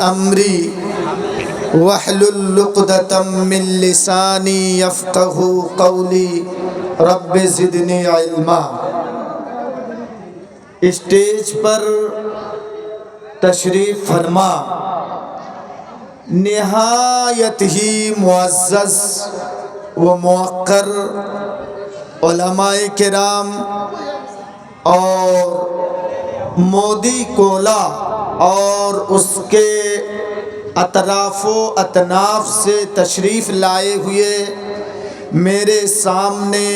امری واحلل عقدۃ من لسانی یفقهوا قولی رب زدنی علما۔ اسٹیج پر تشریف فرما نہایت ہی معزز و موقر علماء کرام اور مودی کولا اور اس کے اطراف و اطناف سے تشریف لائے ہوئے میرے سامنے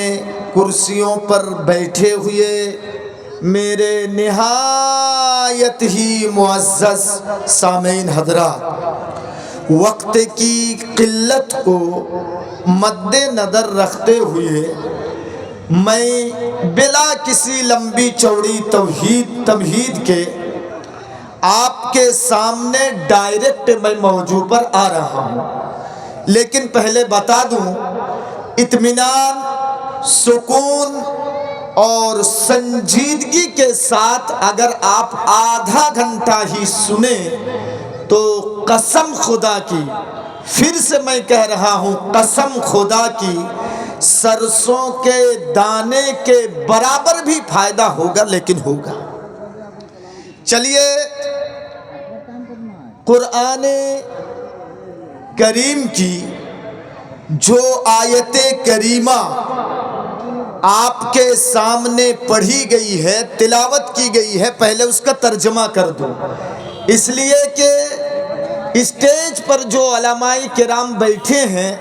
کرسیوں پر بیٹھے ہوئے میرے نہایت ہی معزز سامعین حضرات، وقت کی قلت کو مد نظر رکھتے ہوئے میں بلا کسی لمبی چوڑی تمہید کے آپ کے سامنے ڈائریکٹ میں موضوع پر آ رہا ہوں، لیکن پہلے بتا دوں اطمینان، سکون اور سنجیدگی کے ساتھ اگر آپ آدھا گھنٹہ ہی سنیں تو قسم خدا کی، پھر سے میں کہہ رہا ہوں قسم خدا کی، سرسوں کے دانے کے برابر بھی فائدہ ہوگا، لیکن ہوگا۔ چلیے قرآن کریم کی جو آیت کریمہ آپ کے سامنے پڑھی گئی ہے، تلاوت کی گئی ہے، پہلے اس کا ترجمہ کر دوں، اس لیے کہ اسٹیج پر جو علماء کرام بیٹھے ہیں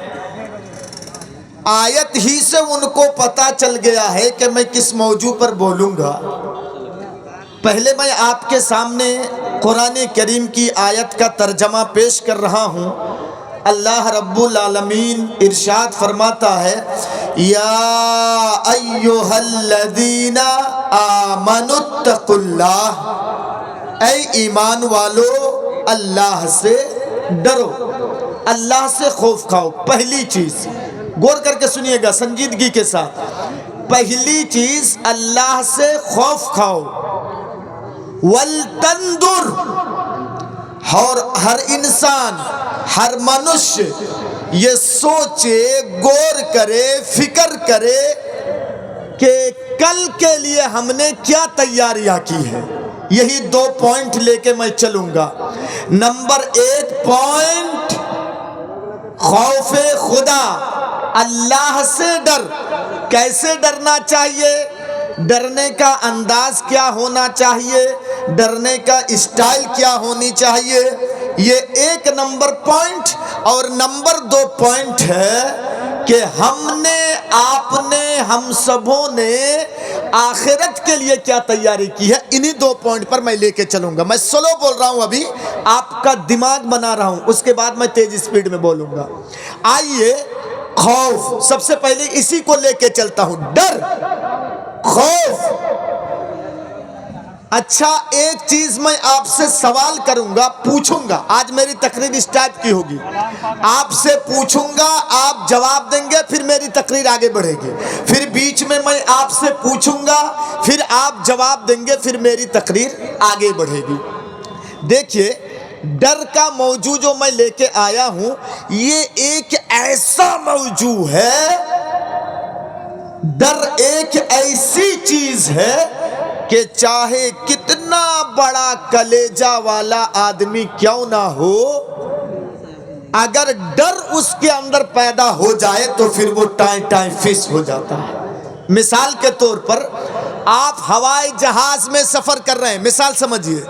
آیت ہی سے ان کو پتہ چل گیا ہے کہ میں کس موضوع پر بولوں گا۔ پہلے میں آپ کے سامنے قرآن کریم کی آیت کا ترجمہ پیش کر رہا ہوں۔ اللہ رب العالمین ارشاد فرماتا ہے، یا ایھا الذین آمنوا اتقوا اللہ، اے ایمان والو اللہ سے ڈرو، اللہ سے خوف کھاؤ۔ پہلی چیز غور کر کے سنیے گا سنجیدگی کے ساتھ، پہلی چیز اللہ سے خوف کھاؤ۔ وَلْتَنْظُرْ، اور ہر انسان، ہر منشیہ یہ سوچے، غور کرے، فکر کرے کہ کل کے لیے ہم نے کیا تیاریاں کی ہیں۔ یہی 2 پوائنٹ لے کے میں چلوں گا۔ نمبر 1 پوائنٹ، خوف خدا، اللہ سے ڈر۔ کیسے ڈرنا چاہیے؟ ڈرنے کا انداز کیا ہونا چاہیے؟ ڈرنے کا اسٹائل کیا ہونی چاہیے؟ یہ 1 نمبر پوائنٹ۔ اور نمبر 2 پوائنٹ ہے کہ ہم نے، آپ نے، ہم سبوں نے آخرت کے لیے کیا تیاری کی ہے۔ انہی 2 پوائنٹ پر میں لے کے چلوں گا۔ میں سلو بول رہا ہوں، ابھی آپ کا دماغ بنا رہا ہوں، اس کے بعد میں تیز سپیڈ میں بولوں گا۔ آئیے خوف، سب سے پہلے اسی کو لے کے چلتا ہوں، ڈر، خوف۔ اچھا ایک چیز میں آپ سے سوال کروں گا، پوچھوں گا، آج میری تقریر اس ٹائپ کی ہوگی، آپ سے پوچھوں گا، آپ جواب دیں گے، پھر میری تقریر آگے بڑھے گی، پھر بیچ میں آپ سے پوچھوں گا، پھر آپ جواب دیں گے، پھر میری تقریر آگے بڑھے گی۔ دیکھیے ڈر کا موضوع جو میں لے کے آیا ہوں، یہ ایک ایسا موضوع ہے، ڈر ایک ایسی چیز ہے کہ چاہے کتنا بڑا کلیجہ والا آدمی کیوں نہ ہو، اگر ڈر اس کے اندر پیدا ہو جائے تو پھر وہ ٹائیں فس ہو جاتا ہے۔ مثال کے طور پر آپ ہوائی جہاز میں سفر کر رہے ہیں، مثال سمجھیے،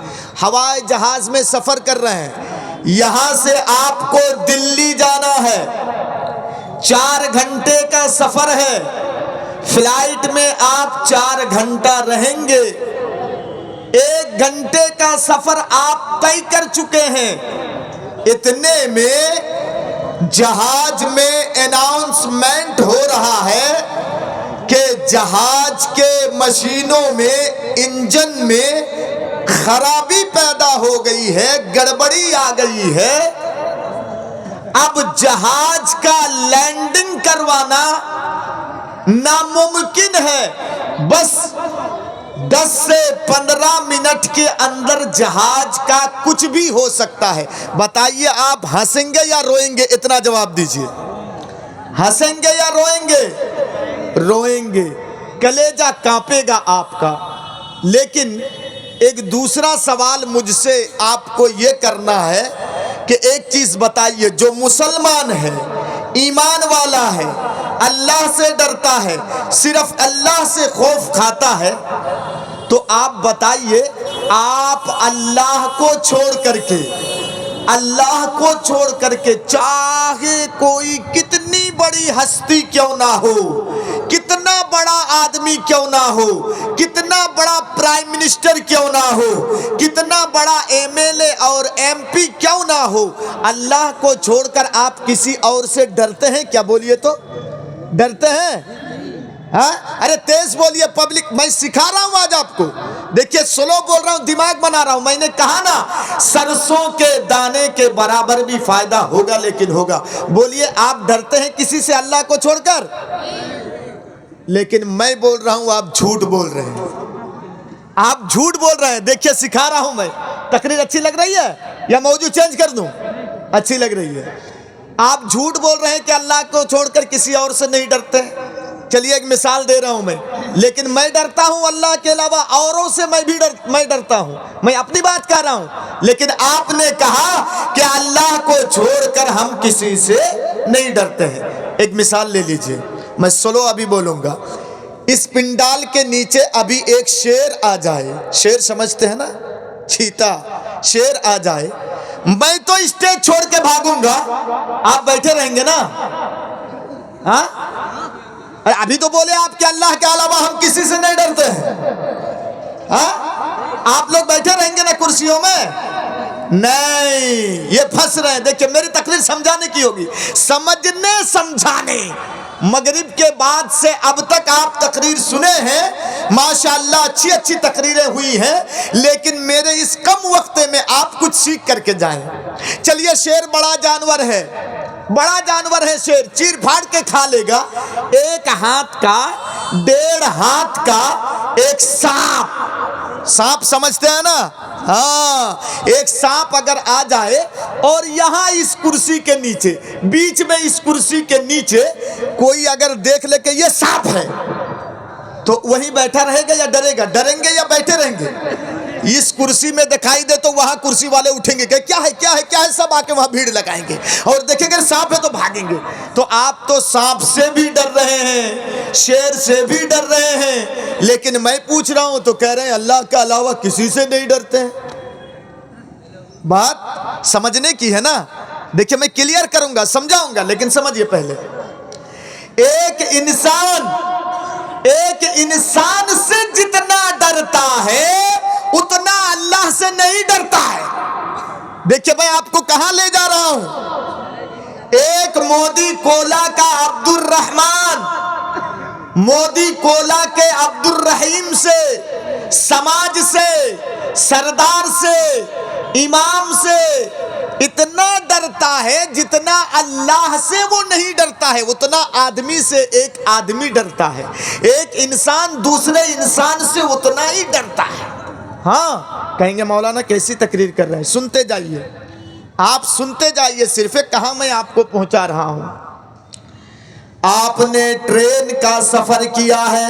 ہوائی جہاز میں سفر کر رہے ہیں، یہاں سے آپ کو دلی جانا ہے، 4 گھنٹے کا سفر ہے، فلائٹ میں آپ 4 گھنٹہ رہیں گے، 1 گھنٹے کا سفر آپ طے کر چکے ہیں، اتنے میں جہاز میں اناؤنسمنٹ ہو رہا ہے کہ جہاز کے مشینوں میں، انجن میں خرابی پیدا ہو گئی ہے، گڑبڑی آ گئی ہے۔ اب جہاز کا لینڈنگ کروانا ناممکن ہے، بس 10 سے 15 منٹ کے اندر جہاز کا کچھ بھی ہو سکتا ہے. بتائیے آپ ہنسیں گے یا روئیں گے؟ اتنا جواب دیجئے. ہنسیں گے یا روئیں گے؟ روئیں گے. کلیجہ کانپے گا آپ کا. لیکن ایک دوسرا سوال مجھ سے آپ کو یہ کرنا ہے کہ ایک چیز بتائیے، جو مسلمان ہے، ایمان والا ہے، اللہ سے ڈرتا ہے، صرف اللہ سے خوف کھاتا ہے، تو آپ بتائیے، آپ اللہ کو چھوڑ کر کے چاہے کوئی کتنی بڑی ہستی کیوں نہ ہو، کتنا بڑا آدمی کیوں نہ ہو، کتنا بڑا پرائم منسٹر کیوں نہ ہو، کتنا بڑا ایم ایل اے اور ایم پی کیوں نہ ہو، اللہ کو چھوڑ کر آپ کسی اور سے ڈرتے ہیں کیا؟ بولیے تو. ڈرتے ہیں؟ ہاں؟ ارے تیز بولیے پبلک، میں سکھا رہا ہوں آج آپ کو. دیکھیے سلو بول رہا ہوں، دماغ بنا رہا ہوں. میں نے کہا نا، سرسوں کے دانے کے برابر بھی فائدہ ہوگا، لیکن ہوگا. بولیے آپ ڈرتے ہیں کسی سے اللہ کو چھوڑ کر؟ لیکن میں بول رہا ہوں آپ جھوٹ بول رہے ہیں. آپ جھوٹ بول رہے ہیں. دیکھیے سکھا رہا ہوں میں. تقریر اچھی لگ رہی ہے یا موضوع چینج کر دوں؟ اچھی لگ رہی ہے. آپ جھوٹ بول رہے ہیں کہ اللہ کو چھوڑ کر کسی اور سے نہیں ڈرتے. چلیے ایک مثال دے رہا ہوں میں. لیکن میں ڈرتا ہوں اللہ کے علاوہ اوروں سے. میں ڈرتا ہوں. میں اپنی بات کر رہا ہوں. لیکن آپ نے کہا کہ اللہ کو چھوڑ کر ہم کسی سے نہیں ڈرتے ہیں. ایک مثال لے لیجئے. میں سلو ابھی بولوں گا. اس پنڈال کے نیچے ابھی ایک شیر آ جائے. شیر سمجھتے ہیں نا؟ چیتا. شیر آ جائے، میں تو اسٹیج چھوڑ کے بھاگوں گا. آپ بیٹھے رہیں گے نا؟ ہاں؟ ابھی تو بولے آپ کہ اللہ کے علاوہ ہم کسی سے نہیں ڈرتے ہیں. ہاں؟ آپ لوگ بیٹھے رہیں گے نا کرسیوں میں؟ نہیں، یہ پھنس رہے ہیں. دیکھیں میری تقریر سمجھانے کی ہوگی، سمجھنے سمجھانے. مغرب کے بعد سے اب تک آپ تقریر سنے ہیں، ماشاءاللہ اچھی اچھی تقریریں ہوئی ہیں، لیکن میرے اس کم وقت میں آپ کچھ سیکھ کر کے جائیں. چلیے شیر بڑا جانور ہے. بڑا جانور ہے شیر، چیر پھاڑ کے کھا لے گا. ایک ہاتھ کا، 1.5 ہاتھ کا ایک سانپ. سانپ سمجھتے ہیں نا؟ ہاں. ایک سانپ اگر آ جائے اور یہاں اس کرسی کے نیچے، بیچ میں اس کرسی کے نیچے کوئی اگر دیکھ لے کہ یہ سانپ ہے، تو وہیں بیٹھا رہے گا یا ڈرے گا؟ ڈریں گے یا بیٹھے رہیں گے؟ اس کرسی میں دکھائی دے تو وہاں کرسی والے اٹھیں گے کہ کیا ہے کیا ہے کیا ہے، سب آ کے وہاں بھیڑ لگائیں گے اور دیکھیں گے سانپ ہے تو بھاگیں گے. تو آپ تو سانپ سے بھی ڈر رہے ہیں، شیر سے بھی ڈر رہے ہیں، لیکن میں پوچھ رہا ہوں تو کہہ رہے ہیں اللہ کے علاوہ کسی سے نہیں ڈرتے ہیں. بات سمجھنے کی ہے نا؟ دیکھیں میں کلیئر کروں گا، سمجھاؤں گا، لیکن سمجھیے پہلے. ایک انسان سے جتنا ڈرتا ہے اتنا اللہ سے نہیں ڈرتا ہے. دیکھیے میں آپ کو کہاں لے جا رہا ہوں. ایک مودی کولا کا عبد الرحمان، مودی کولا کے عبد الرحیم سے، سماج سے، سردار سے، امام سے اتنا ڈرتا ہے جتنا اللہ سے وہ نہیں ڈرتا ہے، اتنا آدمی سے ایک آدمی ڈرتا ہے. ایک انسان دوسرے انسان سے اتنا ہی ڈرتا ہے. ہاں کہیں گے مولانا کیسی تقریر کر رہے ہیں؟ سنتے جائیے، آپ سنتے جائیے. صرف کہاں میں آپ کو پہنچا رہا ہوں. آپ نے ٹرین کا سفر کیا ہے؟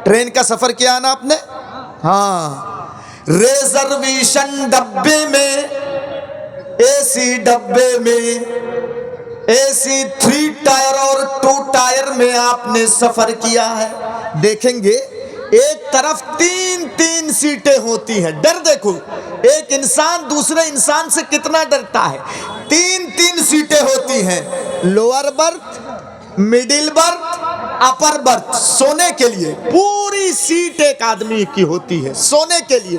ٹرین کا سفر کیا نا آپ نے؟ ہاں. ریزرویشن ڈبے میں، اے سی ڈبے میں، اے سی 3 ٹائر اور 2 ٹائر میں آپ نے سفر کیا ہے. دیکھیں گے ایک طرف 3 سیٹیں ہوتی ہیں. ڈر دیکھو، ایک انسان دوسرے انسان سے کتنا ڈرتا ہے. 3 سیٹیں ہوتی ہیں، لوور برتھ، مڈل برتھ، اپر برتھ. سونے کے لیے پوری سیٹ ایک آدمی کی ہوتی ہے سونے کے لیے.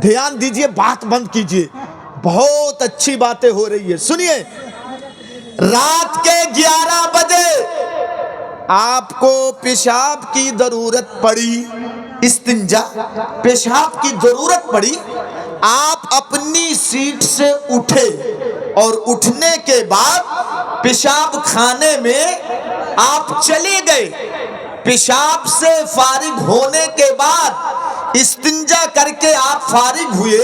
دھیان دیجئے، بات بند کیجئے، بہت اچھی باتیں ہو رہی ہے. سنیے، رات کے 11 بجے آپ کو پیشاب کی ضرورت پڑی، استنجا، پیشاب کی ضرورت پڑی. آپ اپنی سیٹ سے اٹھے اور اٹھنے کے بعد پیشاب خانے میں آپ چلے گئے. پیشاب سے فارغ ہونے کے بعد استنجا کر کے آپ فارغ ہوئے،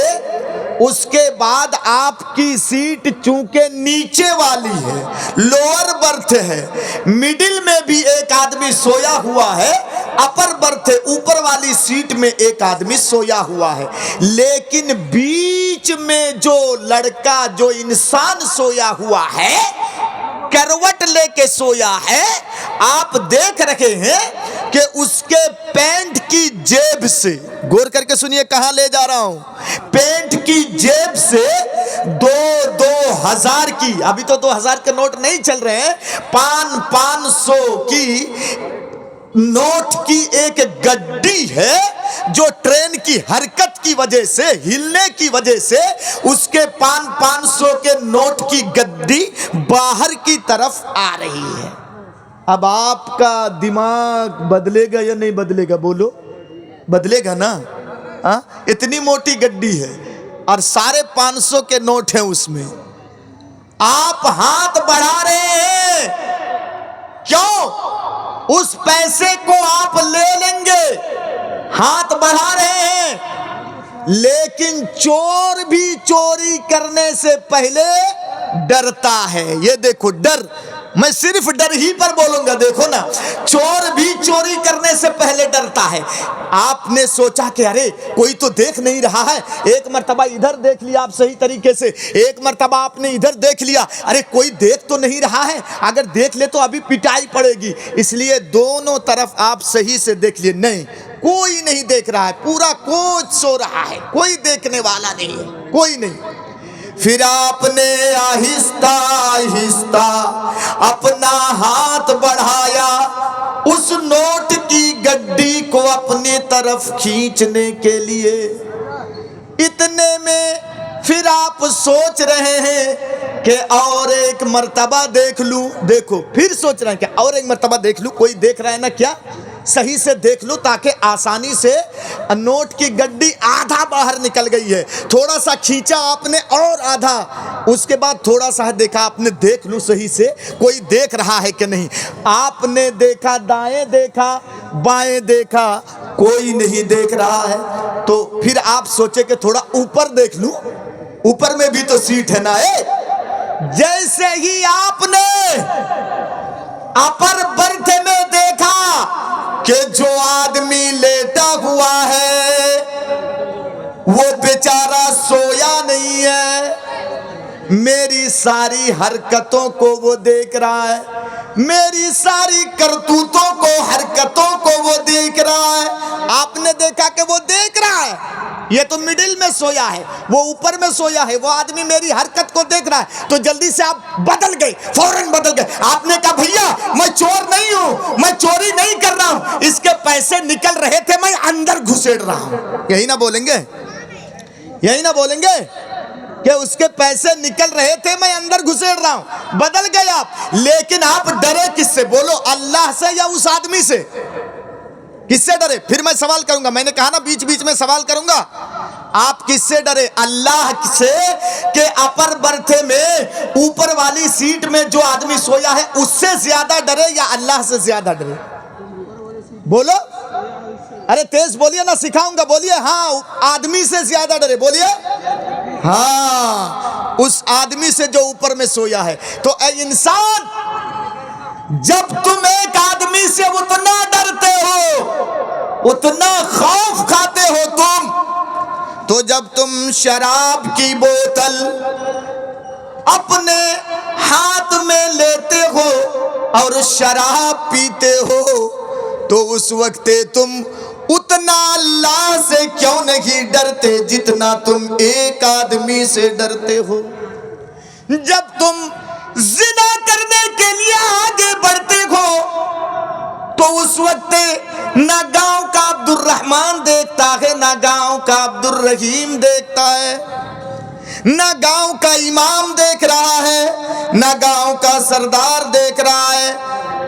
اس کے بعد آپ کی سیٹ چونکہ نیچے والی ہے، لوور برتھ ہے، مڈل میں بھی ایک آدمی سویا ہوا ہے، اپر برتھ ہے، اوپر والی سیٹ میں ایک آدمی سویا ہوا ہے، لیکن بیچ میں جو لڑکا، جو انسان سویا ہوا ہے، کروٹ لے کے سویا ہے، آپ دیکھ رہے ہیں کہ اس کے پینٹ کی جیب سے، غور کر کے سنیے کہاں لے جا رہا ہوں، پینٹ کی جیب سے دو ہزار کی، ابھی تو 2000 کے نوٹ نہیں چل رہے ہیں، 500 کی نوٹ کی ایک گڈی ہے، جو ٹرین کی حرکت کی وجہ سے، ہلنے کی وجہ سے اس کے 500 کے نوٹ کی گڈی باہر کی طرف آ رہی ہے۔ اب آپ کا دماغ بدلے گا یا نہیں بدلے گا؟ بولو، بدلے گا نا؟ اتنی موٹی گڈی ہے اور سارے 500 کے نوٹ ہیں اس میں، آپ ہاتھ بڑھا رہے ہیں، کیوں؟ اس پیسے کو آپ لے لیں گے، ہاتھ بڑھا رہے ہیں، لیکن چور بھی چوری کرنے سے پہلے ڈرتا ہے۔ یہ دیکھو ڈر، میں صرف ڈر ہی پر بولوں گا، دیکھو نا، چور بھی چوری کرنے سے پہلے ڈرتا ہے۔ آپ نے سوچا کہ ارے کوئی تو دیکھ نہیں رہا ہے، ایک مرتبہ ادھر دیکھ لیا آپ صحیح طریقے سے، ایک مرتبہ آپ نے ادھر دیکھ لیا، ارے کوئی دیکھ تو نہیں رہا ہے، اگر دیکھ لے تو ابھی پٹائی پڑے گی، اس لیے دونوں طرف آپ صحیح سے دیکھ لیے، نہیں کوئی نہیں دیکھ رہا ہے، پورا کوچ سو رہا ہے، کوئی دیکھنے والا نہیں ہے، کوئی نہیں۔ پھر آپ نے آہستہ آہستہ اپنا ہاتھ بڑھایا، اس نوٹ کی گڈی کو اپنے طرف کھینچنے کے لیے، اتنے میں پھر آپ سوچ رہے ہیں کہ اور ایک مرتبہ دیکھ لوں، دیکھو پھر سوچ رہے ہیں کہ اور ایک مرتبہ دیکھ لوں، کوئی دیکھ رہا ہے نا کیا، صحیح سے دیکھ لوں تاکہ آسانی سے، نوٹ کی گڈی آدھا باہر نکل گئی ہے، تھوڑا سا کھینچا آپ نے اور آدھا، اس کے بعد تھوڑا سا دیکھا آپ نے، دیکھ لوں صحیح سے کوئی دیکھ رہا ہے کہ نہیں، آپ نے دیکھا، دائیں دیکھا، بائیں دیکھا، کوئی نہیں دیکھ رہا ہے، تو پھر آپ سوچے کہ تھوڑا اوپر دیکھ لوں، اوپر میں بھی تو سیٹ ہے نا۔ جیسے ہی آپ نے اپر برتھ میں دیکھا کہ جو آدمی لیٹا ہوا ہے وہ بیچارہ سویا نہیں ہے، میری ساری حرکتوں کو وہ دیکھ رہا ہے، میری ساری کرتوتوں کو، حرکتوں کو وہ دیکھ رہا ہے۔ آپ نے دیکھا کہ وہ دیکھ رہا ہے، یہ تو مڈل میں سویا ہے، وہ اوپر میں سویا ہے، وہ آدمی میری حرکت کو دیکھ رہا ہے، تو جلدی سے آپ بدل گئے، فوراً بدل گئے، آپ نے کہا بھیا میں چور نہیں ہوں، میں چوری نہیں کر رہا ہوں، اس کے پیسے نکل رہے تھے، میں اندر گھسیڑ رہا ہوں۔ یہی نہ بولیں گے، یہی نہ بولیں گے کہ اس کے پیسے نکل رہے تھے، میں اندر گھسیڑ رہا ہوں، بدل گئے آپ۔ لیکن آپ ڈرے کس سے؟ بولو، اللہ سے یا اس آدمی سے؟ کس سے ڈرے؟ پھر میں سوال کروں گا، میں نے کہا نا بیچ بیچ میں سوال کروں گا، آپ کس سے ڈرے؟ اللہ سے، کہ اپر برتھ میں اوپر والی سیٹ میں جو آدمی سویا ہے اس سے زیادہ ڈرے یا اللہ سے زیادہ ڈرے؟ بولو، ارے تیز بولیے نا، سکھاؤں گا، بولیے ہاں آدمی سے زیادہ ڈرے، بولیے ہاں اس آدمی سے جو اوپر میں سویا ہے۔ تو اے انسان، جب تم ایک آدمی سے اتنا ڈرتے ہو، اتنا خوف کھاتے ہو تم، تو جب تم شراب کی بوتل اپنے ہاتھ میں لیتے ہو اور شراب پیتے ہو، تو اس وقت تم اتنا اللہ سے کیوں نہیں ڈرتے جتنا تم ایک آدمی سے ڈرتے ہو؟ جب تم زنا کرنے کے لیے آگے بڑھتے ہو تو اس وقت نہ گاؤں کا عبد الرحمن دیکھتا ہے، نہ گاؤں کا عبد الرحیم دیکھتا ہے، نہ گاؤں کا امام دیکھ رہا ہے، نہ گاؤں کا سردار دیکھ رہا ہے۔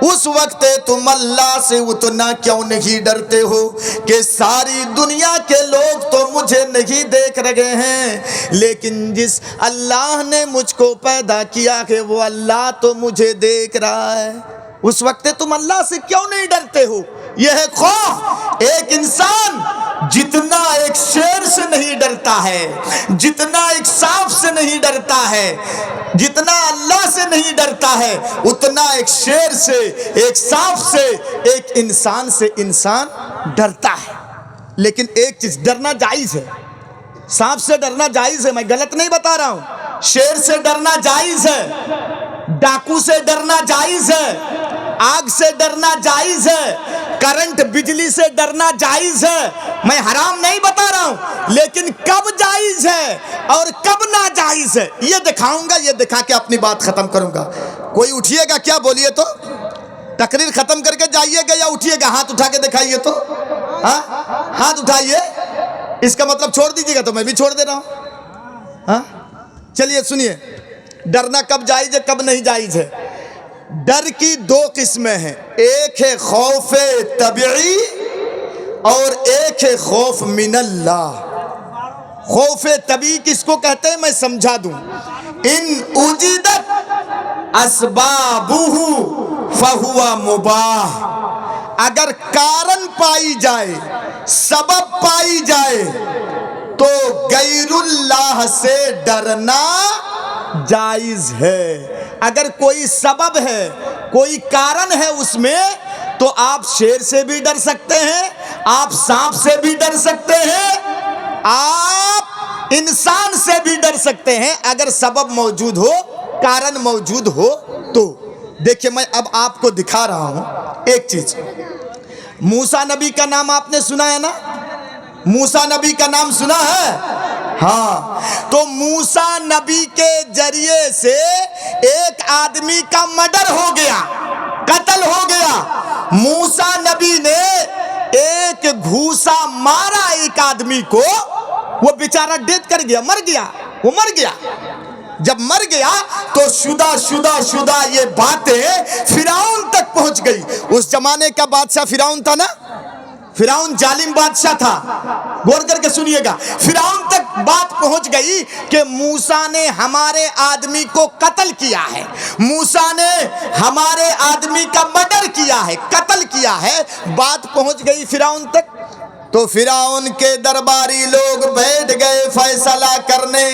اس وقت تم اللہ سے اتنا کیوں نہیں ڈرتے ہو کہ ساری دنیا کے لوگ تو مجھے نہیں دیکھ رہے ہیں، لیکن جس اللہ نے مجھ کو پیدا کیا ہے وہ اللہ تو مجھے دیکھ رہا ہے۔ اس وقت تم اللہ سے کیوں نہیں ڈرتے ہو؟ یہ ہے خوف۔ ایک انسان جتنا ایک شیر سے نہیں ڈرتا ہے، جتنا ایک سانپ سے نہیں ڈرتا ہے، جتنا اللہ سے نہیں ڈرتا ہے، اتنا ایک شیر سے، ایک سانپ سے، ایک انسان سے انسان ڈرتا ہے۔ لیکن ایک چیز، ڈرنا جائز ہے، سانپ سے ڈرنا جائز ہے، میں غلط نہیں بتا رہا ہوں، شیر سے ڈرنا جائز ہے، ڈاکو سے ڈرنا جائز ہے، آگ سے ڈرنا جائز ہے، کرنٹ بجلی سے ڈرنا جائز ہے، میں حرام نہیں بتا رہا ہوں، لیکن کب جائز ہے اور کب ناجائز ہے یہ دکھاؤں گا، یہ دکھا کے اپنی بات ختم کروں گا۔ کوئی اٹھیے گا کیا؟ بولیے تو، تقریر ختم کر کے جائیے گا یا اٹھیے گا؟ ہاتھ اٹھا کے دکھائیے تو، ہاں ہاتھ اٹھائیے، اس کا مطلب چھوڑ دیجیے گا تو میں بھی چھوڑ دے رہا ہوں۔ ہاں چلیے سنیے، ڈرنا کب جائز ہے کب نہیں جائز ہے۔ ڈر کی دو قسمیں ہیں، ایک ہے خوف طبعی اور ایک ہے خوف من اللہ۔ خوف طبعی کس کو کہتے ہیں میں سمجھا دوں، ان وجدت اسبابہ فہو مباح، اگر کارن پائی جائے، سبب پائی جائے تو غیر اللہ سے ڈرنا جائز ہے۔ اگر کوئی سبب ہے، کوئی کارن ہے اس میں، تو آپ شیر سے بھی ڈر سکتے ہیں، آپ سانپ سے بھی ڈر سکتے ہیں، آپ انسان سے بھی ڈر سکتے ہیں، اگر سبب موجود ہو، کارن موجود ہو تو۔ دیکھیں میں اب آپ کو دکھا رہا ہوں ایک چیز۔ موسیٰ نبی کا نام آپ نے سنا ہے نا؟ موسیٰ نبی کا نام سنا ہے؟ ہاں، تو موسیٰ نبی کے ذریعے سے ایک آدمی کا مرڈر ہو گیا، قتل ہو گیا۔ موسیٰ نبی نے ایک گھوسا مارا ایک آدمی کو، وہ بیچارہ ڈیتھ کر گیا، مر گیا، وہ مر گیا۔ جب مر گیا تو شدہ یہ باتیں فرعون تک پہنچ گئی۔ اس زمانے کا بادشاہ فرعون تھا نا، فرعون ظالم بادشاہ تھا، غور کر کے سنیے گا۔ فرعون تک بات پہنچ گئی کہ موسیٰ نے ہمارے آدمی کو قتل کیا ہے، موسیٰ نے ہمارے آدمی کا مرڈر کیا ہے، قتل کیا ہے، بات پہنچ گئی فرعون تک۔ تو فرعون کے درباری لوگ بیٹھ گئے فیصلہ کرنے،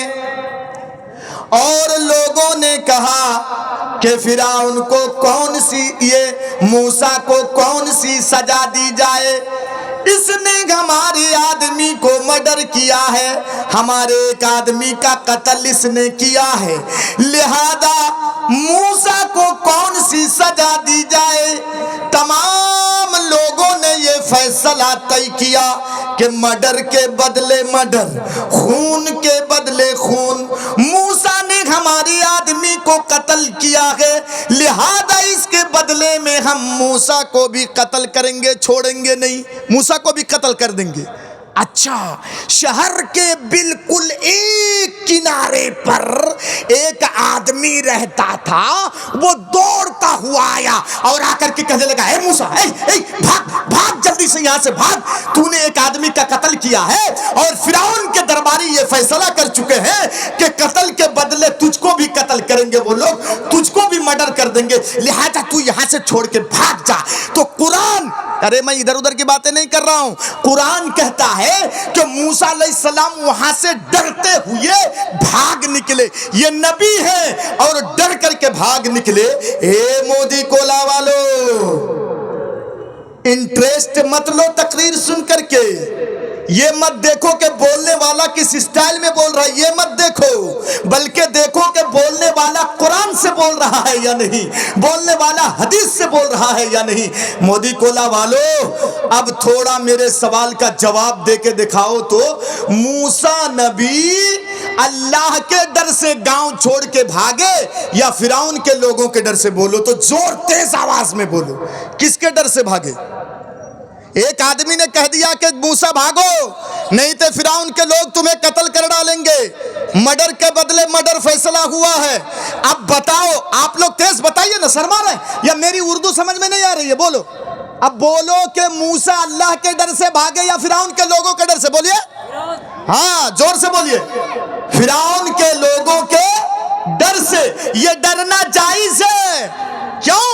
اور لوگوں نے کہا کہ فرعون کو کون سی، یہ موسیٰ کو کون سی سزا دی جائے، اس نے ہمارے آدمی کو مرڈر کیا ہے، ہمارے ایک آدمی کا قتل اس نے کیا ہے، لہذا موسیٰ کو کون سی سزا دی جائے۔ تمام لوگوں نے یہ فیصلہ طے کیا کہ مرڈر کے بدلے مرڈر، خون کے بدلے خون۔ موسیٰ نے ہمارے آدمی کو قتل کیا ہے، لہذا اس کے بدلے میں ہم موسیٰ کو بھی قتل کریں گے، چھوڑیں گے نہیں، موسیٰ کو بھی قتل کر دیں گے۔ اچھا، شہر کے بالکل ایک کنارے پر ایک آدمی رہتا تھا، وہ دوڑتا ہوا آیا اور آ کر کے کہنے لگا، اے موسیٰ، بھاگ بھاگ جلدی سے یہاں سے بھاگ، تو نے ایک آدمی کا قتل کیا ہے اور فرعون کے درباری یہ فیصلہ کر چکے ہیں کہ قتل کے بدلے تجھ کو بھی قتل کریں گے، وہ لوگ تجھ کو بھی مرڈر کر دیں گے، لہذا تو یہاں سے چھوڑ کے بھاگ جا۔ تو قرآن، ارے میں ادھر ادھر کی باتیں نہیں کر رہا ہوں، قرآن کہتا ہے کہ موسیٰ علیہ السلام وہاں سے ڈرتے ہوئے بھاگ نکلے، یہ نبی ہے اور ڈر کر کے بھاگ نکلے۔ اے مودی کولا والو، انٹریسٹ مت لو تقریر سن کر کے، یہ مت دیکھو کہ بولنے والا کس اسٹائل میں بول رہا ہے، یہ مت دیکھو، بلکہ دیکھو کہ بولنے والا قرآن سے بول رہا ہے یا نہیں، بولنے والا حدیث سے بول رہا ہے یا نہیں۔ مودی کولا والو، اب تھوڑا میرے سوال کا جواب دے کے دکھاؤ تو، موسیٰ نبی اللہ کے ڈر سے گاؤں چھوڑ کے بھاگے یا فرعون کے لوگوں کے ڈر سے؟ بولو تو، زور تیز آواز میں بولو، کس کے ڈر سے بھاگے؟ ایک آدمی نے کہہ دیا کہ موسیٰ بھاگو، نہیں تو فرعون کے لوگ تمہیں قتل کر ڈالیں گے، مرڈر کے بدلے مرڈر فیصلہ ہوا ہے۔ اب بتاؤ، آپ لوگ تیز بتائیے نا، شرما رہے ہیں یا میری اردو سمجھ میں نہیں آ رہی ہے؟ بولو، اب بولو کہ موسیٰ اللہ کے ڈر سے بھاگے یا فرعون کے لوگوں کے ڈر سے؟ بولیے، ہاں زور سے بولیے۔ فرعون کے لوگوں کے ڈر سے۔ یہ ڈرنا جائز ہے، کیوں؟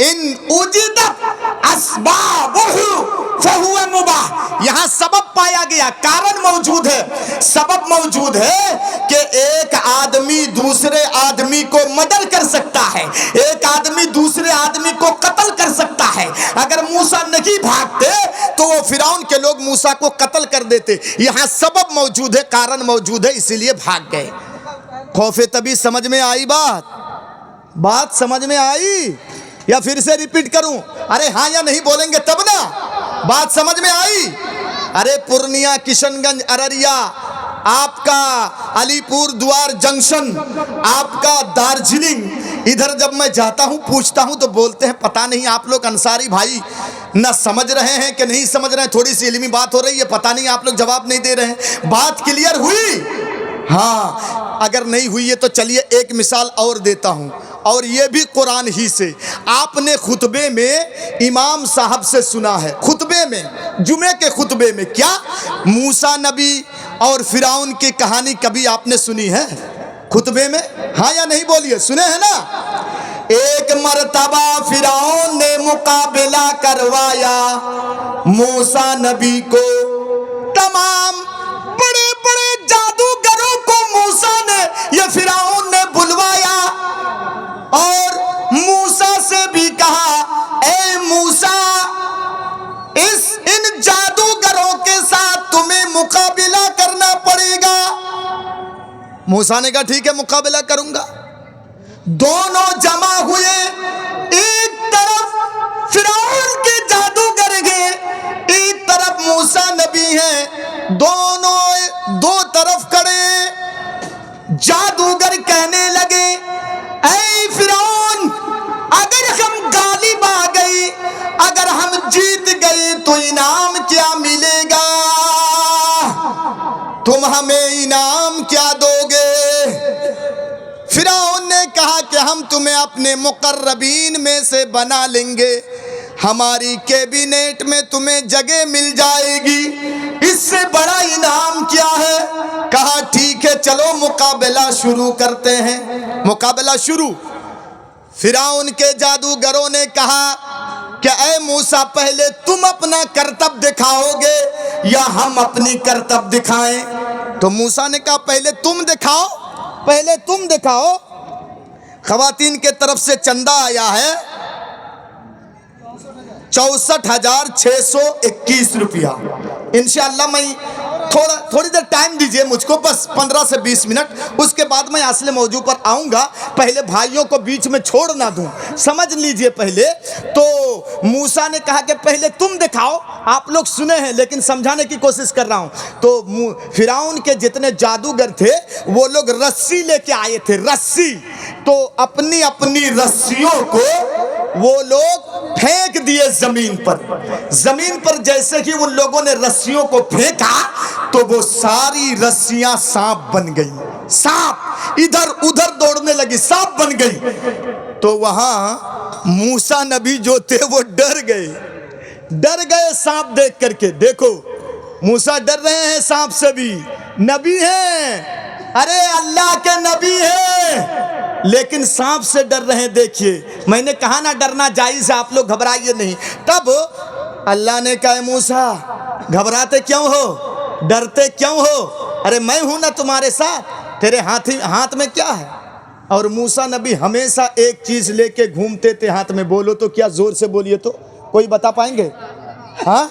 ان وجدت اسبابہ فہو مباح، یہاں سبب پایا گیا، کارن موجود ہے، سبب موجود ہے کہ ایک آدمی دوسرے آدمی کو مردر کر سکتا ہے، ایک آدمی دوسرے آدمی کو قتل کر سکتا ہے۔ اگر موسیٰ نہیں بھاگتے تو وہ فرعون کے لوگ موسیٰ کو قتل کر دیتے۔ یہاں سبب موجود ہے، کارن موجود ہے، اسی لیے بھاگ گئے۔ خوف طبی سمجھ میں آئی بات سمجھ میں آئی یا پھر سے ریپیٹ کروں؟ ارے ہاں یا نہیں بولیں گے تب نا، بات سمجھ میں آئی؟ ارے پورنیہ، کشن گنج، ارریا، آپ کا علی پور دوار جنکشن، آپ کا دارجلنگ، ادھر جب میں جاتا ہوں پوچھتا ہوں تو بولتے ہیں پتہ نہیں آپ لوگ انصاری بھائی نہ سمجھ رہے ہیں کہ نہیں سمجھ رہے ہیں، تھوڑی سی علمی بات ہو رہی ہے، پتہ نہیں آپ لوگ جواب نہیں دے رہے ہیں۔ بات کلیئر ہوئی؟ ہاں، اگر نہیں ہوئی ہے تو چلیے ایک مثال اور دیتا ہوں، اور یہ بھی قرآن ہی سے۔ آپ نے خطبے میں امام صاحب سے سنا ہے، خطبے میں، جمعے کے خطبے میں، کیا موسیٰ نبی اور فرعون کی کہانی کبھی آپ نے سنی ہے خطبے میں؟ ہاں یا نہیں بولیے، سنے ہیں نا؟ ایک مرتبہ فرعون نے مقابلہ کروایا موسیٰ نبی کو، تمام بڑے بڑے جادوگروں کو موسیٰ نے یا فرعون نے بلوایا، اور موسیٰ سے بھی کہا اے موسیٰ ان جادوگروں کے ساتھ تمہیں مقابلہ کرنا پڑے گا۔ موسیٰ نے کہا ٹھیک ہے مقابلہ کروں گا۔ دونوں جمع ہوئے، ایک طرف فرعون کے جادوگر ہیں، ایک طرف موسیٰ نبی ہیں، دونوں دو طرف کھڑے۔ جادوگر کہنے لگے اے فرعون، اگر ہم غالب آ گئے، اگر ہم جیت گئے تو انعام کیا ملے گا؟ تم ہمیں انعام کیا دو گے؟ فرعون نے کہا کہ ہم تمہیں اپنے مقربین میں سے بنا لیں گے، ہماری کیبنٹ میں تمہیں جگہ مل جائے گی، اس سے بڑا انعام کیا ہے؟ کہا ٹھیک ہے چلو مقابلہ شروع کرتے ہیں۔ مقابلہ شروع۔ فرعون کے جادوگروں نے کہا کہ اے موسیٰ پہلے تم اپنا کرتب دکھاؤ گے یا ہم اپنی کرتب دکھائیں؟ تو موسیٰ نے کہا پہلے تم دکھاؤ، پہلے تم دکھاؤ۔ خواتین کے طرف سے چندہ آیا ہے 64,621 روپیہ۔ انشاءاللہ میں تھوڑی دیر ٹائم دیجئے مجھ کو، بس 15 سے 20 منٹ، اس کے بعد میں اصل موضوع پر آؤں گا۔ پہلے بھائیوں کو بیچ میں چھوڑ نہ دوں، سمجھ لیجئے پہلے۔ تو موسیٰ نے کہا کہ پہلے تم دکھاؤ، آپ لوگ سنے ہیں لیکن سمجھانے کی کوشش کر رہا ہوں۔ تو فرعون کے جتنے جادوگر تھے وہ لوگ رسی لے کے آئے تھے، رسی، تو اپنی اپنی رسیوں کو وہ لوگ پھینک دیے زمین پر۔ زمین پر جیسے ہی ان لوگوں نے رسیوں کو پھینکا تو وہ ساری رسیاں سانپ بن گئی، سانپ ادھر ادھر دوڑنے لگی، سانپ بن گئی۔ تو وہاں موسیٰ نبی جو تھے وہ ڈر گئے سانپ دیکھ کر کے۔ دیکھو موسیٰ ڈر رہے ہیں سانپ سے بھی، نبی ہیں، ارے اللہ کے نبی ہیں، لیکن سانپ سے ڈر رہے ہیں۔ دیکھیے میں نے کہا نا ڈرنا جائز ہے، آپ لوگ گھبرائیے نہیں۔ تب اللہ نے کہا موسیٰ گھبراتے کیوں ہو، ڈرتے کیوں ہو؟ ارے میں ہوں نا تمہارے ساتھ، تیرے ہاتھ میں کیا ہے؟ اور موسیٰ نبی ہمیشہ ایک چیز لے کے گھومتے تھے ہاتھ میں، بولو تو کیا، زور سے بولیے تو کوئی بتا پائیں گے؟ ہاں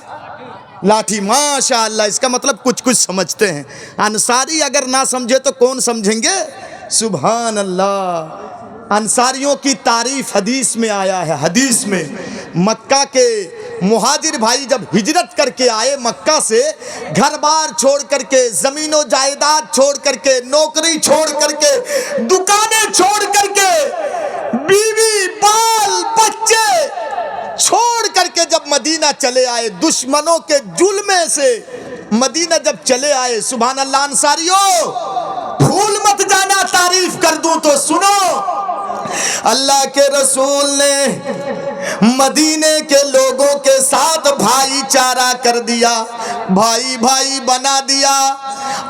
لاٹھی، ماشاءاللہ، اس کا مطلب کچھ سمجھتے ہیں۔ انصاری اگر نہ سمجھے تو کون سمجھیں گے؟ سبحان اللہ۔ انصاریوں کی تعریف حدیث میں آیا ہے، حدیث میں مکہ کے مہاجر بھائی جب ہجرت کر کے آئے مکہ سے، گھر بار چھوڑ کر کے، زمین و جائیداد چھوڑ کر کے، نوکری چھوڑ کر کے، دکانیں چھوڑ کر کے، بیوی بال بچے چھوڑ کر کے جب مدینہ چلے آئے، دشمنوں کے ظلم سے مدینہ جب چلے آئے، سبحان اللہ، انصاریوں بھول مت جانا، تعریف کر دوں تو سنو۔ اللہ کے رسول نے مدینے کے لوگوں کے ساتھ بھائی چارہ کر دیا، بھائی بھائی بنا دیا۔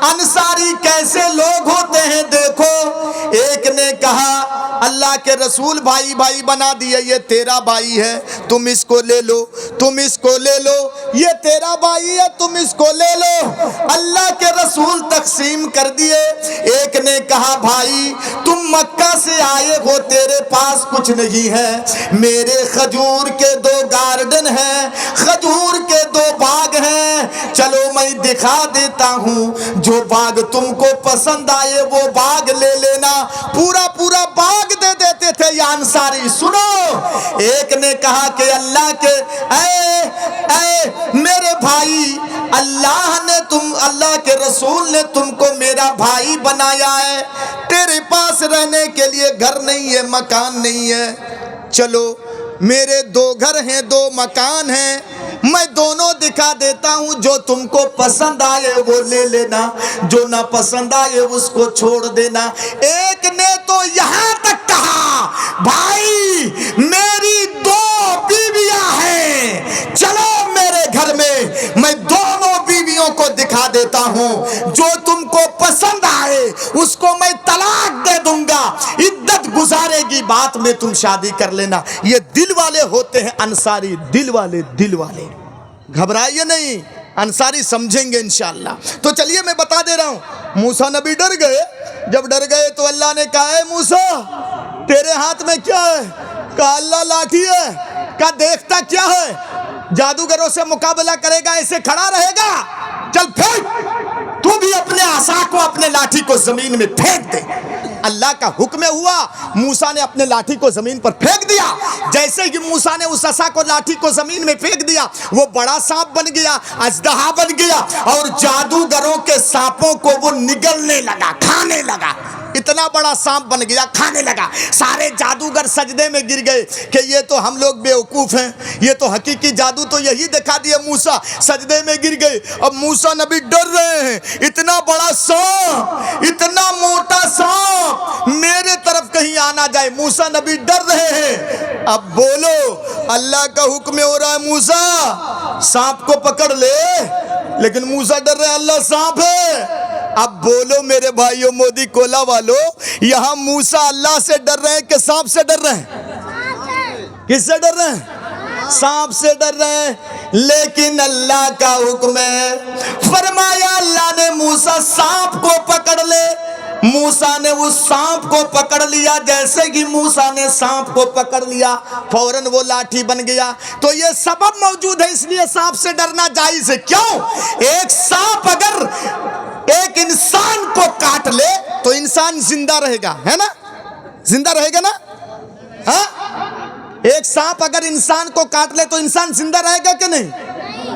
انصاری کیسے لوگ ہوتے ہیں دیکھو، ایک نے کہا اللہ کے رسول بھائی بھائی بنا دیے، یہ تیرا بھائی ہے، تم اس کو لے لو، تم اس کو لے لو، یہ تیرا بھائی ہے، تم اس کو لے لو۔ اللہ کے رسول تقسیم کر دیے۔ ایک نے کہا بھائی تم مکہ سے آئے ہو، تیرے پاس کچھ نہیں ہے، میرے کھجور کے 2 گارڈن ہیں، کھجور کے 2 باغ ہیں، چلو میں دکھا دیتا ہوں، جو باغ تم کو پسند آئے وہ باغ لے لینا۔ پورا پورا باغ دے دیتے تھے یہ انصاری۔ سنو، ایک نے کہا کہ اللہ کے اے میرے بھائی، اللہ کے رسول نے تم کو میرا بھائی بنایا ہے، تیرے پاس رہنے کے لیے گھر نہیں ہے، مکان نہیں ہے، چلو میرے 2 گھر ہیں، 2 مکان ہیں، میں دونوں دکھا دیتا ہوں، جو تم کو پسند آئے وہ لے لینا، جو نہ پسند آئے اس کو چھوڑ دینا۔ ایک نے تو یہاں تک کہا بھائی میری 2 بیویاں ہیں، چلو میرے گھر میں دونوں بیویوں کو دکھا دیتا ہوں، جو تم کو پسند آئے اس کو میں طلاق دے دوں گا، عدت گزارے گی، بعد میں تم شادی کر لینا۔ یہ دل والے ہوتے ہیں انصاری، دل والے، دل والے۔ گھبرائیے نہیں، انصاری سمجھیں گے انشاءاللہ۔ تو چلیے میں بتا دے رہا ہوں، موسیٰ نبی ڈر گئے۔ جب ڈر گئے تو اللہ نے کہا اے موسیٰ تیرے ہاتھ میں کیا ہے؟ کہا اللہ لاٹھی ہے۔ کہا دیکھتا کیا ہے؟ جادوگروں سے مقابلہ کرے گا ایسے کھڑا رہے گا؟ چل پھینک، تو بھی اپنے عصا کو، اپنے لاٹھی کو زمین میں پھینک دے۔ اللہ کا حکم ہوا، موسیٰ نے اپنے لاٹھی کو زمین پر پھینک دیا۔ جیسے ہی موسیٰ نے اس عصا کو، لاٹھی کو زمین میں پھینک دیا، وہ بڑا سانپ بن گیا، اژدہا بن گیا، اور جادوگروں کے سانپوں کو وہ نگلنے لگا، کھانے لگا۔ اتنا بڑا سانپ بن گیا، کھانے لگا۔ سارے جادوگر سجدے میں گر گئے کہ یہ تو ہم لوگ بیوقوف ہیں، یہ تو حقیقی جادو تو یہی دکھا دیا۔ موسیٰ سجدے میں گر گئے۔ اب موسیٰ نبی ڈر رہے ہیں، اتنا بڑا سانپ، اتنا موٹا سانپ میرے طرف کہیں آنا جائے۔ موسیٰ نبی ڈر رہے ہیں۔ اب بولو، اللہ کا حکم ہو رہا ہے موسیٰ سانپ کو پکڑ لے، لیکن موسیٰ ڈر رہے ہیں، اللہ سانپ ہے۔ اب بولو میرے بھائیوں، مودی کولا والو، یہاں موسیٰ اللہ سے ڈر رہے ہیں کہ سانپ سے ڈر رہے ہیں؟ کس سے ڈر رہے ہیں؟ سانپ سے ڈر رہے ہیں۔ لیکن اللہ کا حکم ہے، فرمایا اللہ نے موسیٰ سانپ کو پکڑ لے۔ موسیٰ نے اس سانپ کو پکڑ لیا۔ جیسے کہ موسیٰ نے سانپ کو پکڑ لیا، فوراً وہ لاٹھی بن گیا۔ تو یہ سبب موجود ہے، اس لیے سانپ سے ڈرنا جائز ہے۔ کیوں؟ ایک سانپ اگر ایک انسان کو کاٹ لے تو انسان زندہ رہے گا، ہے نا؟ زندہ رہے گا نا؟ ہاں، ایک سانپ اگر انسان کو کاٹ لے تو انسان زندہ رہے گا کہ نہیں؟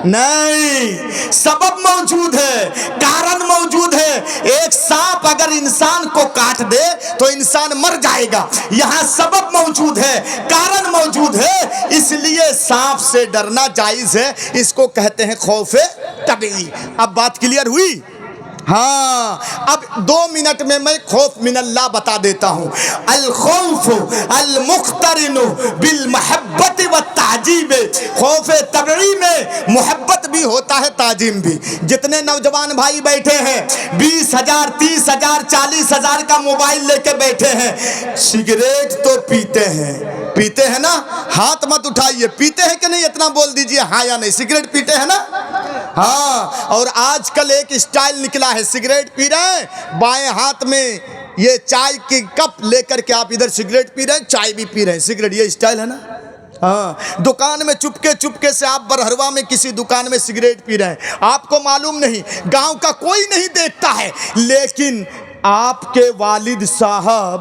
نہیں، سبب موجود ہے، کارن موجود ہے۔ ایک سانپ اگر انسان کو کاٹ دے تو انسان مر جائے گا۔ یہاں سبب موجود ہے، کارن موجود ہے، اس لیے سانپ سے ڈرنا جائز ہے۔ اس کو کہتے ہیں خوف طبیعی۔ اب بات کلیئر ہوئی؟ ہاں، اب 2 منٹ میں خوف من اللہ بتا دیتا ہوں۔ الخوف المقترن بالمحبت والتعجیب، خوف طبعی میں محبت بھی ہوتا ہے، تعظیم بھی۔ جتنے نوجوان بھائی بیٹھے ہیں 20,000 30,000 40,000 کا موبائل لے کے بیٹھے ہیں، سگریٹ تو پیتے ہیں، پیتے ہیں نا؟ ہاتھ مت اٹھائیے، پیتے ہیں کہ نہیں اتنا بول دیجئے ہاں یا نہیں۔ سگریٹ پیتے ہیں نا؟ ہاں، اور آج کل ایک اسٹائل نکلا ہے، سگریٹ پی رہے ہیں، بائیں ہاتھ میں یہ چائے کی کپ لے کر کے آپ ادھر سگریٹ پی رہے ہیں، چائے بھی پی رہے ہیں، سگریٹ، یہ اسٹائل ہے نا؟ ہاں، دکان میں چپکے سے آپ برہروا میں کسی دکان میں سگریٹ پی رہے ہیں، آپ کو معلوم نہیں، گاؤں کا کوئی نہیں دیکھتا ہے، لیکن آپ کے والد صاحب،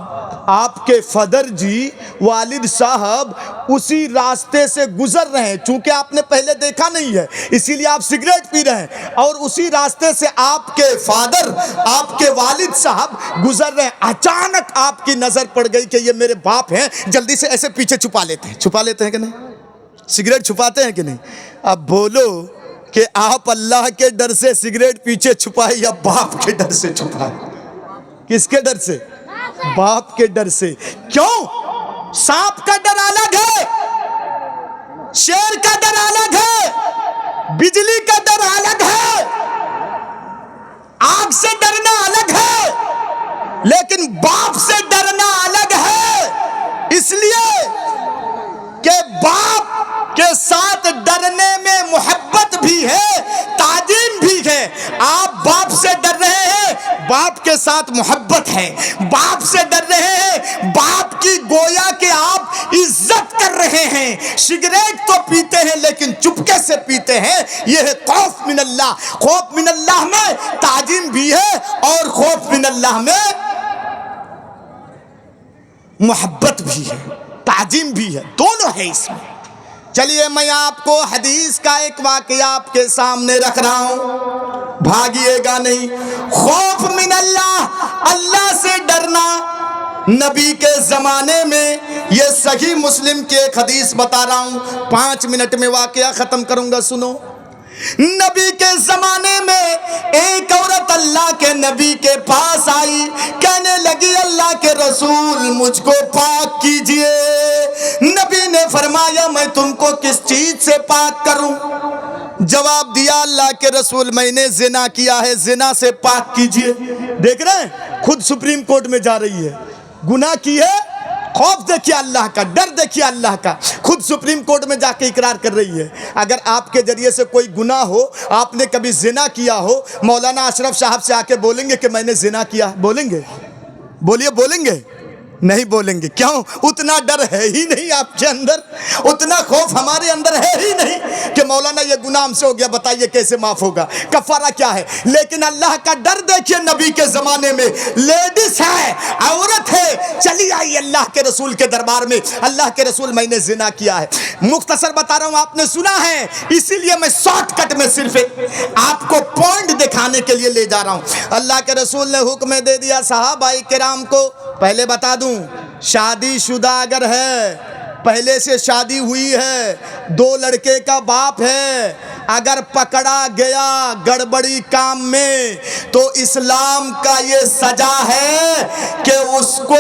آپ کے فادر جی، والد صاحب اسی راستے سے گزر رہے ہیں، چونکہ آپ نے پہلے دیکھا نہیں ہے اسی لیے آپ سگریٹ پی رہے ہیں، اور اسی راستے سے آپ کے فادر، آپ کے والد صاحب گزر رہے ہیں۔ اچانک آپ کی نظر پڑ گئی کہ یہ میرے باپ ہیں، جلدی سے ایسے پیچھے چھپا لیتے ہیں کہ نہیں؟ سگریٹ چھپاتے ہیں کہ نہیں؟ اب بولو کہ آپ اللہ کے ڈر سے سگریٹ پیچھے چھپائے یا باپ کے ڈر سے چھپائے؟ کس کے ڈر سے؟ باپ کے ڈر سے۔ کیوں؟ سانپ کا ڈر الگ ہے، شیر کا ڈر الگ ہے، بجلی کا ڈر الگ ہے، آگ سے ڈرنا الگ ہے، لیکن باپ سے ڈرنا الگ ہے۔ اس لیے کہ باپ باپ کے ساتھ محبت ہے، باپ سے ڈر رہے ہیں، باپ کی گویا کہ آپ عزت کر رہے ہیں۔ سگریٹ تو پیتے ہیں لیکن چپکے سے پیتے ہیں، یہ ہے خوف من اللہ۔ خوف من اللہ میں تعظیم بھی ہے اور خوف من اللہ میں محبت بھی ہے، تعظیم بھی ہے، دونوں ہے اس میں۔ چلیے میں آپ کو حدیث کا ایک واقعہ آپ کے سامنے رکھ رہا ہوں، بھاگیے گا نہیں۔ خوف من اللہ، اللہ سے ڈرنا نبی کے زمانے میں، یہ صحیح مسلم کی ایک حدیث بتا رہا ہوں، 5 منٹ میں واقعہ ختم کروں گا، سنو۔ نبی کے زمانے میں ایک عورت اللہ کے نبی کے پاس آئی، کہنے لگی اللہ کے رسول مجھ کو پاک کیجئے۔ نبی نے فرمایا میں تم کو کس چیز سے پاک کروں؟ جواب دیا اللہ کے رسول میں نے زنا کیا ہے، زنا سے پاک کیجئے۔ دیکھ رہے ہیں خود سپریم کورٹ میں جا رہی ہے، گناہ کی ہے، خوف دیکھیے اللہ کا، ڈر دیکھیے اللہ کا، خود سپریم کورٹ میں جا کے اقرار کر رہی ہے۔ اگر آپ کے ذریعے سے کوئی گناہ ہو، آپ نے کبھی زنا کیا ہو، مولانا اشرف صاحب سے آ کے بولیں گے کہ میں نے زنا کیا؟ بولیں گے؟ بولیے، بولیں گے؟ نہیں بولیں گے۔ کیوں؟ اتنا ڈر ہے ہی نہیں آپ کے اندر، اتنا خوف ہمارے اندر ہے ہی نہیں کہ مولانا یہ گناہ ہم سے ہو گیا، بتائیے کیسے معاف ہوگا، کفارہ کیا ہے؟ لیکن اللہ کا ڈر دیکھیے، نبی کے زمانے میں لیڈیز ہے، عورت ہے، چلی آئی اللہ کے رسول کے دربار میں، اللہ کے رسول میں نے زنا کیا ہے۔ مختصر بتا رہا ہوں، آپ نے سنا ہے، اسی لیے میں شارٹ کٹ میں صرف آپ کو پوائنٹ دکھانے کے لیے لے جا رہا ہوں۔ اللہ کے رسول نے حکم دے دیا صحابہ کرام کو۔ پہلے بتا دوں، شادی شدہ اگر ہے، پہلے سے شادی ہوئی ہے، 2 لڑکے کا باپ ہے، اگر پکڑا گیا گڑبڑی کام میں تو اسلام کا یہ سزا ہے کہ اس کو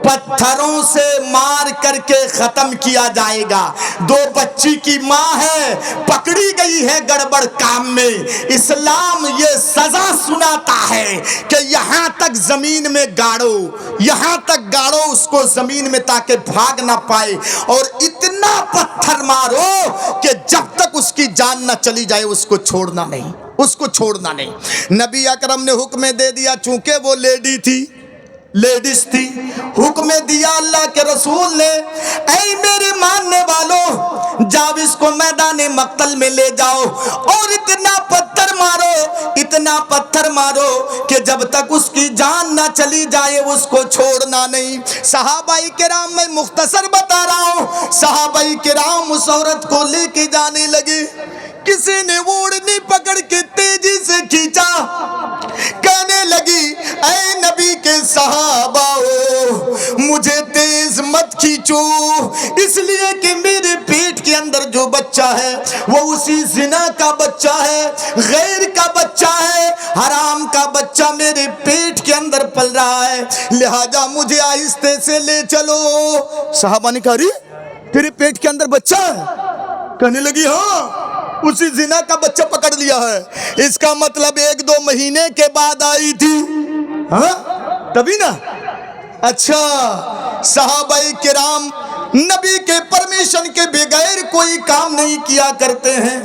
پتھروں سے مار کر کے ختم کیا جائے گا۔ 2 بچی کی ماں ہے، پکڑی گئی ہے گڑبڑ کام میں، اسلام یہ سزا سناتا ہے کہ یہاں تک زمین میں گاڑو، یہاں تک گاڑو اس کو زمین میں تاکہ بھاگ نہ پائے، اور اتنا پتھر مارو کہ جب تک اس کی جان نہ چلی جائے اس کو چھوڑنا نہیں، اس کو چھوڑنا نہیں۔ نبی اکرم نے حکم دے دیا، چونکہ وہ لیڈیز تھی، حکم دیا اللہ کے رسول نے، اے میرے ماننے والوں، جاؤ اس کو میدان مقتل میں لے جاؤ اور اتنا پتھر مارو، اتنا پتھر مارو کہ جب تک اس کی جان نہ چلی جائے اس کو چھوڑنا نہیں۔ صحابہ کرام، میں مختصر بتا رہا ہوں، صحابہ کرام اس عورت کو لے کے جانے لگے، کسی نے اوڑھنی پکڑ کے تیزی سے کھینچا، کہنے لگی اے نبی کے صحابہ مجھے تیز مت کھینچو، اس لیے کہ میرے پیٹ کے اندر جو بچہ ہے وہ اسی زنا کا بچہ ہے، غیر کا بچہ ہے، حرام کا بچہ میرے پیٹ کے اندر پل رہا ہے، لہذا مجھے آہستہ سے لے چلو۔ صحابہ نے کہا ارے تیرے پیٹ کے اندر بچہ ہے؟ کہنے لگی ہاں، اسی زنا کا بچہ پکڑ لیا ہے۔ اس کا مطلب 1-2 مہینے کے بعد آئی تھی، ہاں تبھی نا۔ اچھا، صحابہ کرام نبی کے پرمیشن کے بغیر کوئی کام نہیں کیا کرتے ہیں۔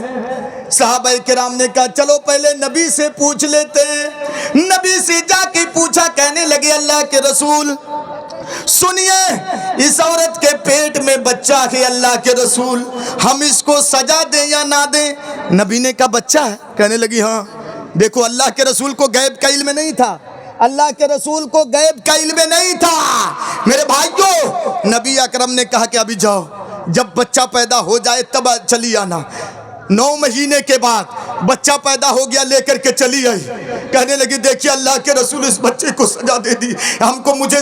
صحابہ کرام نے کہا چلو پہلے نبی سے پوچھ لیتے ہیں۔ نبی سے جا کے پوچھا، کہنے لگے اللہ کے رسول سنیے، اس عورت کے پیٹ میں بچہ ہے، اللہ کے رسول ہم اس کو سزا دیں یا نہ دیں؟ نبی نے کہا بچہ ہے؟ کہنے لگی ہاں۔ دیکھو اللہ کے رسول کو غیب کا علم نہیں تھا، اللہ کے رسول کو غیب کا علم نہیں تھا میرے بھائیوں۔ نبی اکرم نے کہا کہ ابھی جاؤ، جب بچہ پیدا ہو جائے تب چلی آنا۔ 9 مہینے کے بعد بچہ پیدا ہو گیا، لے کر کے چلی آئی، کہنے لگی دیکھیے اللہ کے رسول اس بچے کو سزا دے دی، آپ مجھے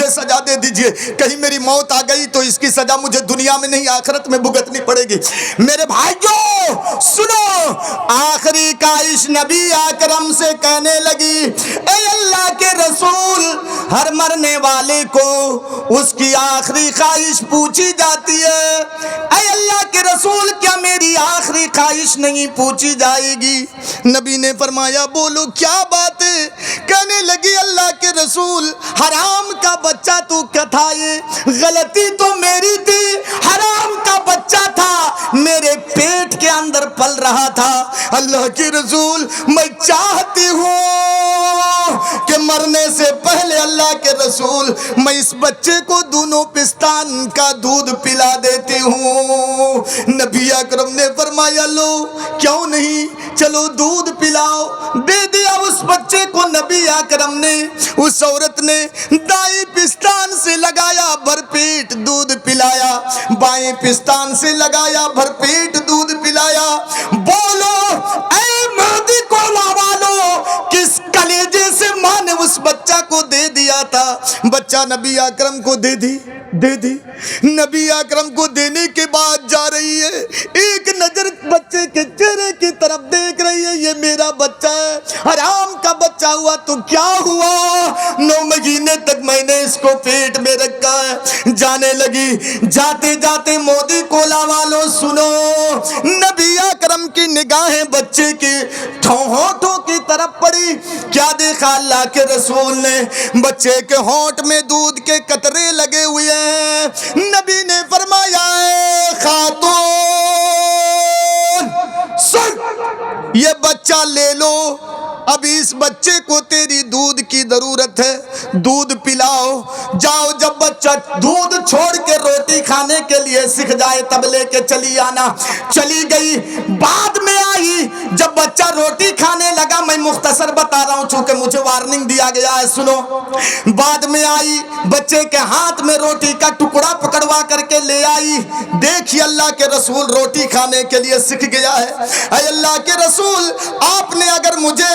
سزا دے دیجئے، کہیں میری موت آ گئی تو اس کی سزا مجھے دنیا میں نہیں آخرت میں بھگتنی پڑے گی۔ میرے بھائیوں سنو، آخری کاش نبی اکرم سے کہنے لگی اے اللہ کے رسول، ہر مرنے والے کو اس کی آخری خواہش پوچھی جاتی ہے، اے اللہ کے رسول کیا میری آخری خواہش نہیں پوچھی جائے گی؟ نبی نے فرمایا بولو کیا بات ہے؟ کہنے لگی اللہ کے رسول حرام کا بچہ تو کیا تھا؟ یہ غلطی تو میری تھی، حرام کا بچہ تھا، میرے پیٹ کے اندر پل رہا تھا۔ اللہ کے رسول میں چاہتی ہوں کہ مرنے سے پہلے اللہ کے رسول میں اس بچے کو دونوں پستان کا دودھ پلا دیتی ہوں۔ نبی اکرم نے فرمایا لو کیوں نہیں، چلو دودھ پلاؤ۔ دے دیا اس بچے کو نبی اکرم نے۔ اس عورت نے دائیں پستان سے لگایا، بھر پیٹ دودھ پلایا، بائیں پستان سے لگایا، بھر پیٹ دودھ پلایا۔ بولو اے مہدی کو لاوالو، کس کلیجے سے ماں نے اس بچہ کو دے دیا تھا؟ بچہ نبی اکرم کو دے دی۔ نبی اکرم کو دینے کے بعد جا رہی ہے، ایک نظر بچے کے چہرے کی طرف دیکھ رہی ہے، یہ میرا بچہ ہے، حرام کا بچہ ہوا تو کیا ہوا، 9 مہینے تک میں نے اس کو پیٹ میں رکھا ہے۔ جانے لگی، جاتے جاتے مودی کولا والوں سنو، نبی اکرم کی نگاہیں بچے کے ہونٹوں کی طرف پڑی۔ کیا دیکھا اللہ کے رسول نے؟ بچے کے ہونٹ میں دودھ کے قطرے لگے ہوئے ہیں۔ نبی نے فرمایا اے خاتون سن، یہ بچہ لے لو، ابھی اس بچے کو تیری دودھ کی ضرورت ہے، دودھ پلاؤ۔ جاؤ، جب بچہ دودھ چھوڑ کے روٹی کھانے کے لیے سیکھ جائے تب لے کے چلی آنا۔ چلی گئی، بعد میں آئی جب بچہ روٹی کھانے لگا، میں مختصر بتا رہا ہوں چونکہ مجھے وارننگ دیا گیا ہے، سنو۔ بعد میں آئی، بچے کے ہاتھ میں روٹی کا ٹکڑا پکڑوا کر کے لے آئی۔ دیکھیے اللہ کے رسول روٹی کھانے کے لیے سیکھ گیا ہے۔ اے اللہ کے رسول، آپ نے اگر مجھے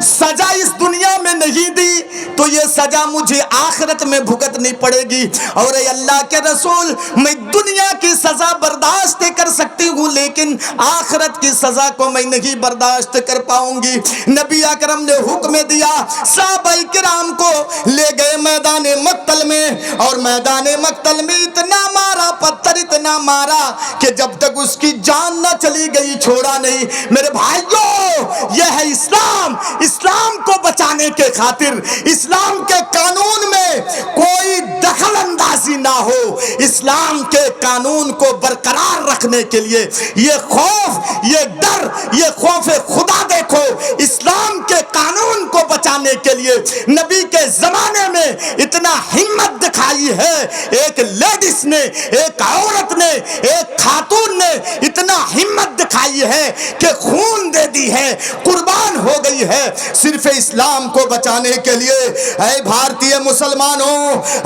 سزا اس دنیا میں نہیں دی تو یہ سزا مجھے آخرت میں بھگتنی پڑے گی، اور اے اللہ کے رسول میں دنیا کی سزا برداشت کر سکتی ہوں لیکن آخرت کی سزا کو میں نہیں برداشت کر پاؤں گی۔ نبی اکرم نے حکم دیا، صحابہ کرام کو لے گئے میدان مقتل میں، اور میدان مقتل میں اتنا مارا پتھر، اتنا مارا کہ جب تک اس کی جان نہ چلی گئی چھوڑا نہیں۔ میرے بھائیوں، یہ ہے اسلام۔ اسلام کو بچانے کے خاطر، اسلام کے قانون میں کوئی دخل اندازی نہ ہو، اسلام کے قانون کو برقرار رکھنے کے لیے یہ خوف، یہ ڈر، یہ خوف خدا دیکھو، اسلام کے قانون کو بچانے کے لیے نبی کے زمانے میں اتنا ہمت دکھائی ہے۔ ایک لیڈیز نے، ایک عورت نے، ایک خاتون نے اتنا ہمت دکھائی ہے کہ خون دے دی ہے، قربان ہو گئی ہے صرف اسلام کو بچانے کے لیے۔ اے بھارتی مسلمانوں،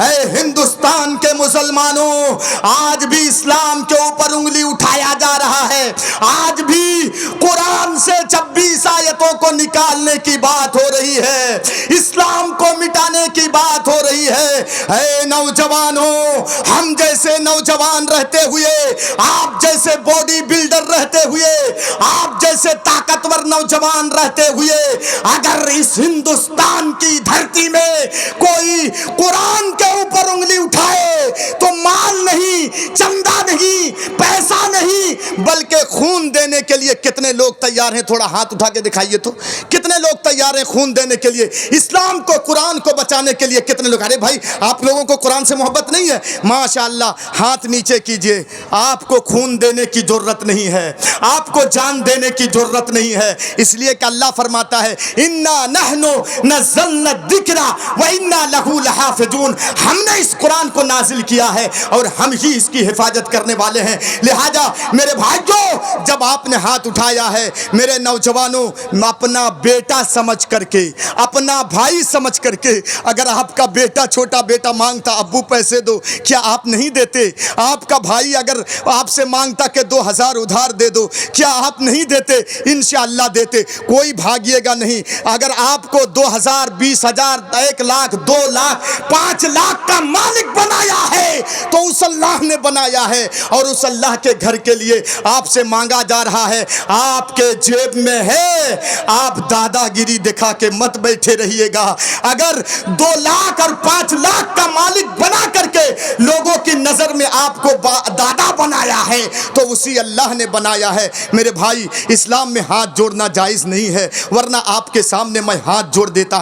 اے ہندوستان کے مسلمانوں، آج بھی اسلام کے اوپر انگلی اٹھایا جا رہا ہے۔ آج بھی قرآن سے 26 آیتوں کو نکالنے کی بات ہو رہی ہے، اسلام کو مٹانے کی بات ہو رہی ہے۔ اے نوجوانوں، ہم جیسے نوجوان رہتے ہوئے، آپ جیسے باڈی بلڈر رہتے ہوئے، آپ جیسے طاقتور نوجوان رہتے ہوئے، اگر اس ہندوستان کی دھرتی میں کوئی قرآن کے اوپر انگلی اٹھائے تو مال نہیں، چندہ نہیں، پیسہ نہیں، بلکہ خون دینے کے لیے کتنے لوگ تیار ہیں؟ تھوڑا ہاتھ اٹھا کے دکھائیے تو، کتنے لوگ تیار ہیں خون دینے کے لیے؟ اسلام کو، قرآن کو بچانے کے لیے کتنے لوگ؟ ارے بھائی، آپ لوگوں کو قرآن سے محبت نہیں ہے؟ ماشاءاللہ، ہاتھ نیچے کیجئے۔ آپ کو خون دینے کی ضرورت نہیں ہے، آپ کو جان دینے کی ضرورت نہیں ہے، اس لیے کہ اللہ فرماتا ہے اِنَّا نَحْنُ نَزَّلْنَا الذِّكْرَ وَإِنَّا لَهُ لَحَافِظُونَ، ہم نے اس قرآن کو نازل کیا ہے اور ہم ہی اس کی حفاظت کرنے والے ہیں۔ لہذا میرے بھائیوں، جب آپ نے ہاتھ اٹھایا ہے، میرے نوجوانوں، اپنا بیٹا سمجھ کر کے، اپنا بھائی سمجھ کر کے، اگر آپ کا بیٹا، چھوٹا بیٹا مانگتا ابو پیسے دو، کیا آپ نہیں دیتے؟ آپ کا بھائی اگر آپ سے مانگتا کہ 2000 ادھار دے دو، کیا آپ نہیں دیتے؟ انشاءاللہ دیتے، کوئی بھاگیے گا نہیں۔ اگر آپ کو 2000، 20000، 1 لاکھ، 2 لاکھ، 5 لاکھ کا مالک بنایا ہے تو اس اللہ نے بنایا ہے، اور اس اللہ کے گھر کے لیے آپ سے مانگا جا رہا ہے، آپ کے جیب میں ہے۔ آپ دادا گیری دکھا کے مت بیٹھے رہیے گا۔ اگر 2 لاکھ اور 5 لاکھ کا مالک بنا کر کے لوگوں کی نظر میں آپ کو دادا بنایا ہے تو اسی اللہ نے بنایا ہے۔ میرے بھائی، اسلام میں ہاتھ جوڑنا جائز نہیں ہے، ورنہ آپ کے سامنے میں ہاتھ جوڑ دیتا۔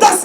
10